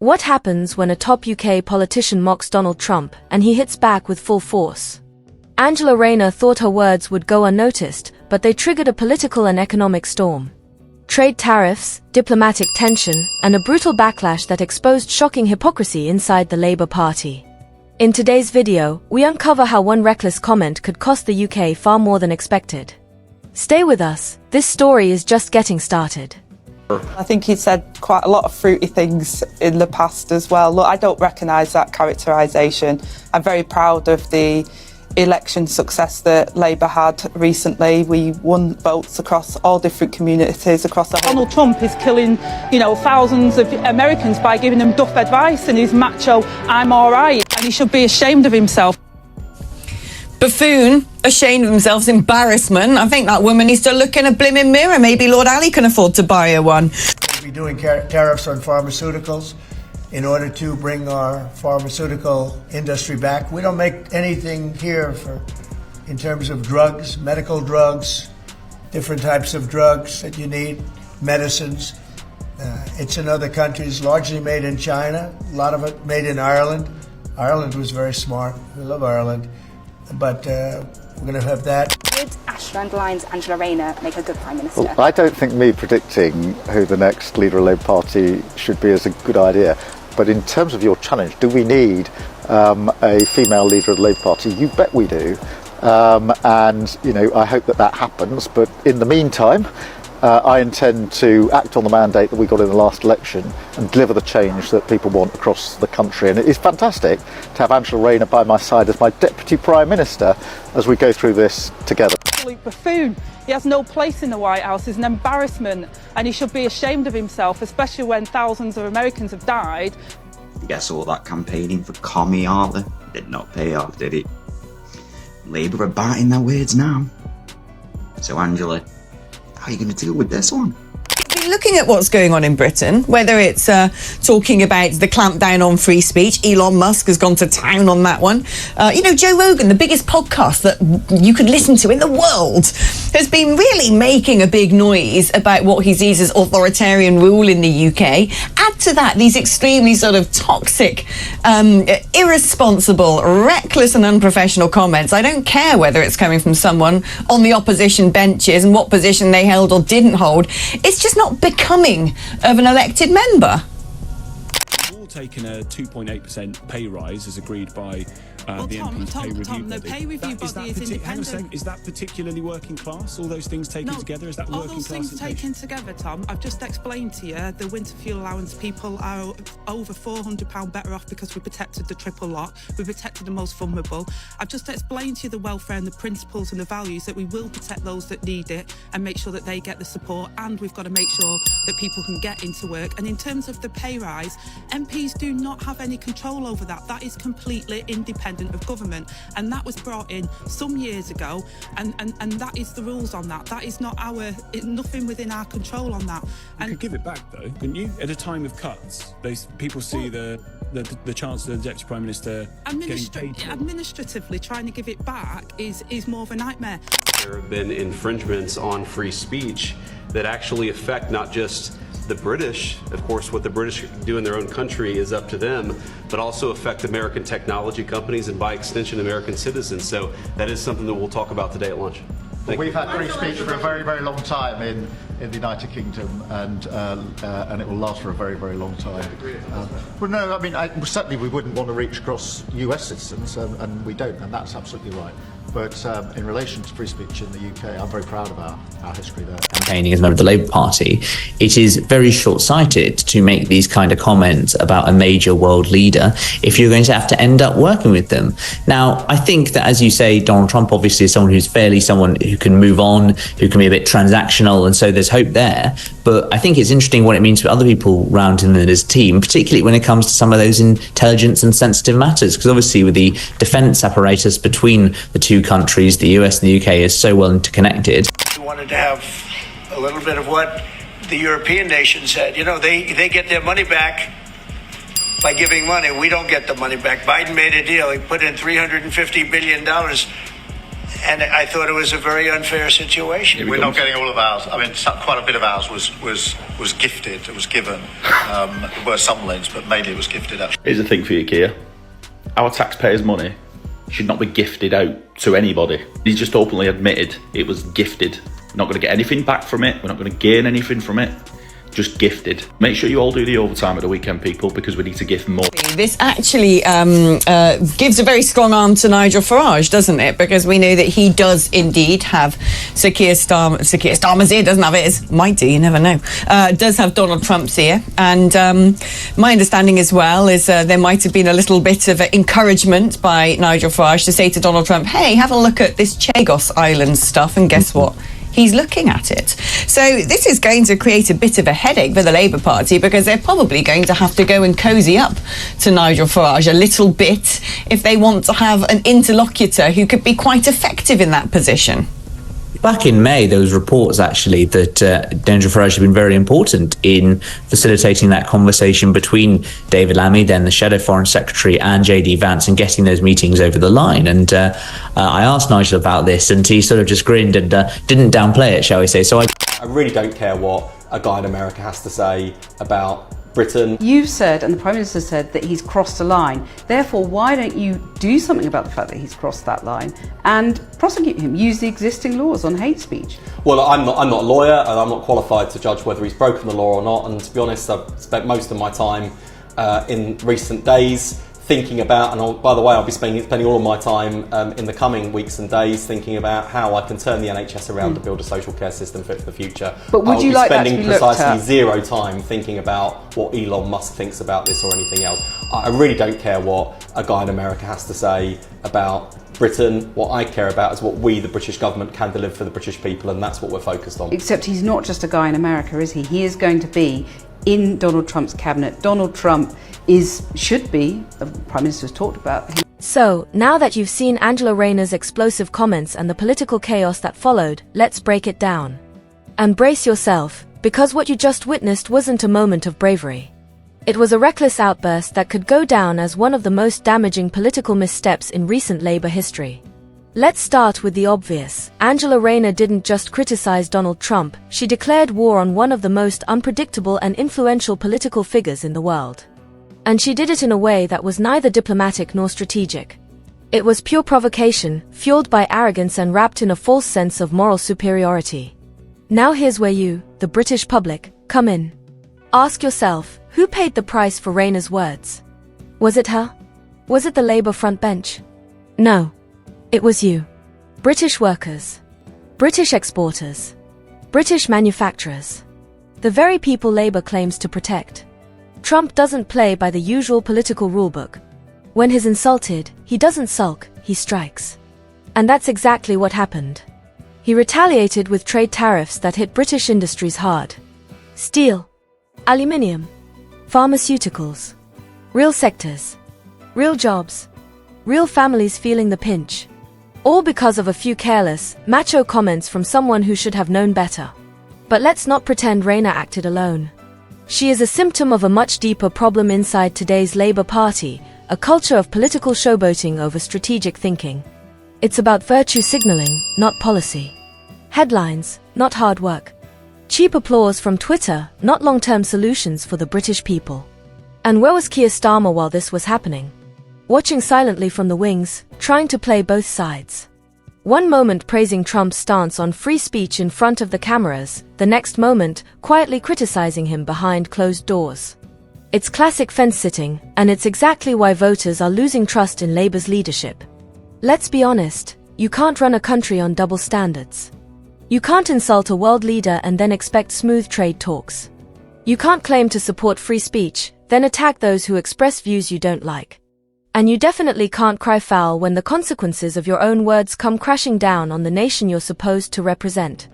What happens when a top UK politician mocks Donald Trump and he hits back with full force? Angela Rayner thought her words would go unnoticed, but they triggered a political and economic storm. Trade tariffs, diplomatic tension, and a brutal backlash that exposed shocking hypocrisy inside the Labour Party. In today's video, we uncover how one reckless comment could cost the UK far more than expected. Stay with us, this story is just getting started. I think he said quite a lot of fruity things in the past as well. Look, I don't recognise that characterisation. I'm very proud of the election success that Labour had recently. We won votes across all different communities across the whole. Donald Trump is killing, thousands of Americans by giving them duff advice and his macho, I'm all right, and he should be ashamed of himself. Buffoon, ashamed of himself's embarrassment. I think that woman needs to look in a blimmin' mirror. Maybe Lord Ali can afford to buy her one. We'll be doing tariffs on pharmaceuticals in order to bring our pharmaceutical industry back. We don't make anything here in terms of drugs, medical drugs, different types of drugs that you need, medicines. It's in other countries, largely made in China, a lot of it made in Ireland. Ireland was very smart. We love Ireland. But we're going to have that. Would Ashland Lyon's Angela Rayner make a good Prime Minister? Well, I don't think me predicting who the next leader of the Labour Party should be is a good idea. But in terms of your challenge, do we need a female leader of the Labour Party? You bet we do. And, I hope that happens. But in the meantime, I intend to act on the mandate that we got in the last election and deliver the change that people want across the country. And it is fantastic to have Angela Rayner by my side as my Deputy Prime Minister as we go through this together. Absolute buffoon. He has no place in the White House. He's an embarrassment and he should be ashamed of himself, especially when thousands of Americans have died. I guess all that campaigning for commie Arthur did not pay off, did it? Labour are biting their words now. So Angela, how are you going to deal with this one? Looking at what's going on in Britain, whether it's talking about the clampdown on free speech, Elon Musk has gone to town on that one. Joe Rogan, the biggest podcast that you could listen to in the world, has been really making a big noise about what he sees as authoritarian rule in the UK. Add to that these extremely sort of toxic, irresponsible, reckless and unprofessional comments. I don't care whether it's coming from someone on the opposition benches and what position they held or didn't hold. It's just not becoming of an elected member. We've all taken a 2.8% pay rise as agreed by the MP's pay review body. The pay review body is independent. Hang on a second, is that particularly working class? All those things taken together, is that working class? All those things taken together, Tom, I've just explained to you, the winter fuel allowance people are over £400 better off because we protected the triple lock, we protected the most vulnerable. I've just explained to you the welfare and the principles and the values that we will protect those that need it and make sure that they get the support, and we've got to make sure that people can get into work. And in terms of the pay rise, MPs do not have any control over that. That is completely independent of government, and that was brought in some years ago, and that is the rules on that. That is not nothing within our control on that. You could give it back though, couldn't you? At a time of cuts, people see the Chancellor, the Deputy Prime Minister getting paid. Administratively, trying to give it back is more of a nightmare. There have been infringements on free speech that actually affect not just the British, of course, what the British do in their own country is up to them, but also affect American technology companies and by extension American citizens. So that is something that we'll talk about today at lunch. We've had free speech for a very, very long time in the United Kingdom, and it will last for a very, very long time. Well, no, I mean, certainly we wouldn't want to reach across US citizens, and we don't, and that's absolutely right. But in relation to free speech in the UK, I'm very proud of our history there. Campaigning as a member of the Labour Party, it is very short-sighted to make these kind of comments about a major world leader if you're going to have to end up working with them. Now, I think that, as you say, Donald Trump obviously is someone who's someone who can move on, who can be a bit transactional, and so there's hope there. But I think it's interesting what it means for other people around him and his team, particularly when it comes to some of those intelligence and sensitive matters, because obviously with the defence apparatus between the two countries, the US and the UK, is so well interconnected. We wanted to have a little bit of what the European nations said. They get their money back by giving money. We don't get the money back. Biden made a deal. He put in $350 billion. And I thought it was a very unfair situation. We're not getting all of ours. I mean, quite a bit of ours was gifted. It was given. There were some lends, but mainly it was gifted. Actually. Here's the thing for you, Keir. Our taxpayers' money should not be gifted out to anybody. He's just openly admitted it was gifted. We're not going to get anything back from it. We're not going to gain anything from it. Just gifted. Make sure you all do the overtime at the weekend, people, because we need to gift more. This actually gives a very strong arm to Nigel Farage, doesn't it? Because we know that he does indeed have Sir Keir Starmer's ear, doesn't have it, it might do, you never know, does have Donald Trump's ear. And my understanding as well is there might have been a little bit of encouragement by Nigel Farage to say to Donald Trump, hey, have a look at this Chagos Island stuff, and guess what? He's looking at it. So this is going to create a bit of a headache for the Labour Party, because they're probably going to have to go and cosy up to Nigel Farage a little bit if they want to have an interlocutor who could be quite effective in that position. Back in May, there was reports actually that Nigel Farage had been very important in facilitating that conversation between David Lammy, then the Shadow Foreign Secretary, and JD Vance, and getting those meetings over the line. And I asked Nigel about this, and he sort of just grinned and didn't downplay it, shall we say. So I really don't care what a guy in America has to say about Britain. You've said, and the Prime Minister said, that he's crossed a line. Therefore, why don't you do something about the fact that he's crossed that line and prosecute him, use the existing laws on hate speech? Well, I'm not a lawyer, and I'm not qualified to judge whether he's broken the law or not. And to be honest, I've spent most of my time in recent days thinking about, and by the way, I'll be spending all of my time in the coming weeks and days thinking about how I can turn the NHS around to build a social care system fit for the future. But would you like that to be looked at? Spending precisely zero time thinking about what Elon Musk thinks about this or anything else. I really don't care what a guy in America has to say about Britain. What I care about is what we, the British government, can deliver for the British people, and that's what we're focused on. Except he's not just a guy in America, is he? He is going to be in Donald Trump's cabinet. Donald Trump should be, the Prime Minister's talked about him. So, now that you've seen Angela Rayner's explosive comments and the political chaos that followed, let's break it down. And brace yourself, because what you just witnessed wasn't a moment of bravery. It was a reckless outburst that could go down as one of the most damaging political missteps in recent Labour history. Let's start with the obvious. Angela Rayner didn't just criticize Donald Trump, she declared war on one of the most unpredictable and influential political figures in the world. And she did it in a way that was neither diplomatic nor strategic. It was pure provocation, fueled by arrogance and wrapped in a false sense of moral superiority. Now here's where you, the British public, come in. Ask yourself, who paid the price for Rayner's words? Was it her? Was it the Labour front bench? No. It was you. British workers. British exporters. British manufacturers. The very people Labour claims to protect. Trump doesn't play by the usual political rulebook. When he's insulted, he doesn't sulk, he strikes. And that's exactly what happened. He retaliated with trade tariffs that hit British industries hard. Steel. Aluminium. Pharmaceuticals. Real sectors. Real jobs. Real families feeling the pinch. All because of a few careless, macho comments from someone who should have known better. But let's not pretend Rayner acted alone. She is a symptom of a much deeper problem inside today's Labour Party, a culture of political showboating over strategic thinking. It's about virtue signalling, not policy. Headlines, not hard work. Cheap applause from Twitter, not long-term solutions for the British people. And where was Keir Starmer while this was happening? Watching silently from the wings, trying to play both sides. One moment praising Trump's stance on free speech in front of the cameras, the next moment quietly criticizing him behind closed doors. It's classic fence-sitting, and it's exactly why voters are losing trust in Labour's leadership. Let's be honest, you can't run a country on double standards. You can't insult a world leader and then expect smooth trade talks. You can't claim to support free speech, then attack those who express views you don't like. And you definitely can't cry foul when the consequences of your own words come crashing down on the nation you're supposed to represent.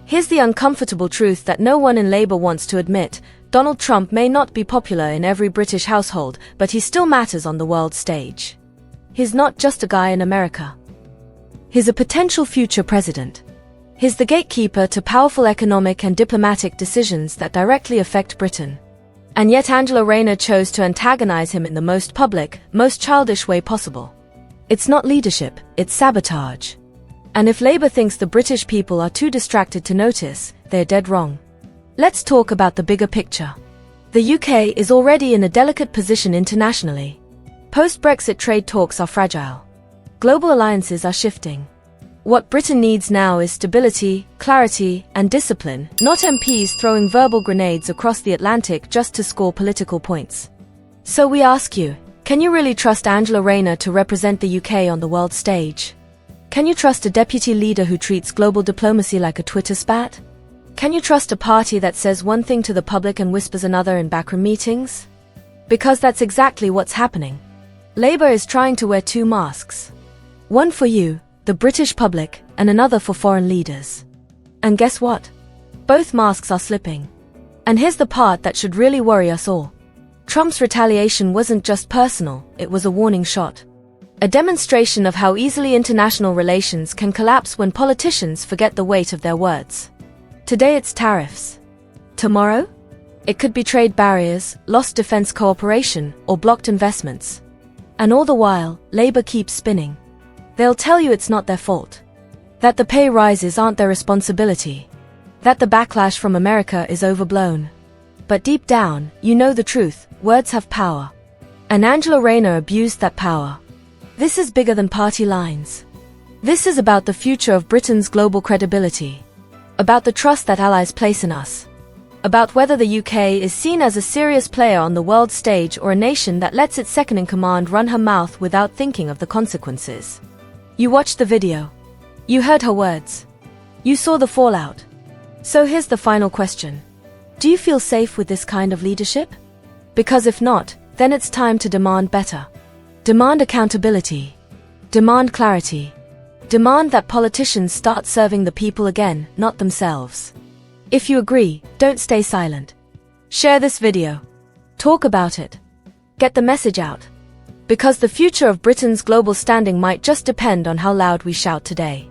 Here's the uncomfortable truth that no one in Labour wants to admit. Donald Trump may not be popular in every British household, but he still matters on the world stage. He's not just a guy in America. He's a potential future president. He's the gatekeeper to powerful economic and diplomatic decisions that directly affect Britain. And yet Angela Rayner chose to antagonize him in the most public, most childish way possible. It's not leadership, it's sabotage. And if Labour thinks the British people are too distracted to notice, they're dead wrong. Let's talk about the bigger picture. The UK is already in a delicate position internationally. Post-Brexit trade talks are fragile. Global alliances are shifting. What Britain needs now is stability, clarity, and discipline, not MPs throwing verbal grenades across the Atlantic just to score political points. So we ask you, can you really trust Angela Rayner to represent the UK on the world stage? Can you trust a deputy leader who treats global diplomacy like a Twitter spat? Can you trust a party that says one thing to the public and whispers another in backroom meetings? Because that's exactly what's happening. Labour is trying to wear two masks. One for you, the British public, and another for foreign leaders. And guess what? Both masks are slipping. And here's the part that should really worry us all. Trump's retaliation wasn't just personal, it was a warning shot. A demonstration of how easily international relations can collapse when politicians forget the weight of their words. Today it's tariffs. Tomorrow? It could be trade barriers, lost defense cooperation, or blocked investments. And all the while, Labour keeps spinning. They'll tell you it's not their fault. That the pay rises aren't their responsibility. That the backlash from America is overblown. But deep down, you know the truth, words have power. And Angela Rayner abused that power. This is bigger than party lines. This is about the future of Britain's global credibility. About the trust that allies place in us. About whether the UK is seen as a serious player on the world stage or a nation that lets its second-in-command run her mouth without thinking of the consequences. You watched the video. You heard her words. You saw the fallout. So here's the final question. Do you feel safe with this kind of leadership? Because if not, then it's time to demand better. Demand accountability. Demand clarity. Demand that politicians start serving the people again, not themselves. If you agree, don't stay silent. Share this video. Talk about it. Get the message out. Because the future of Britain's global standing might just depend on how loud we shout today.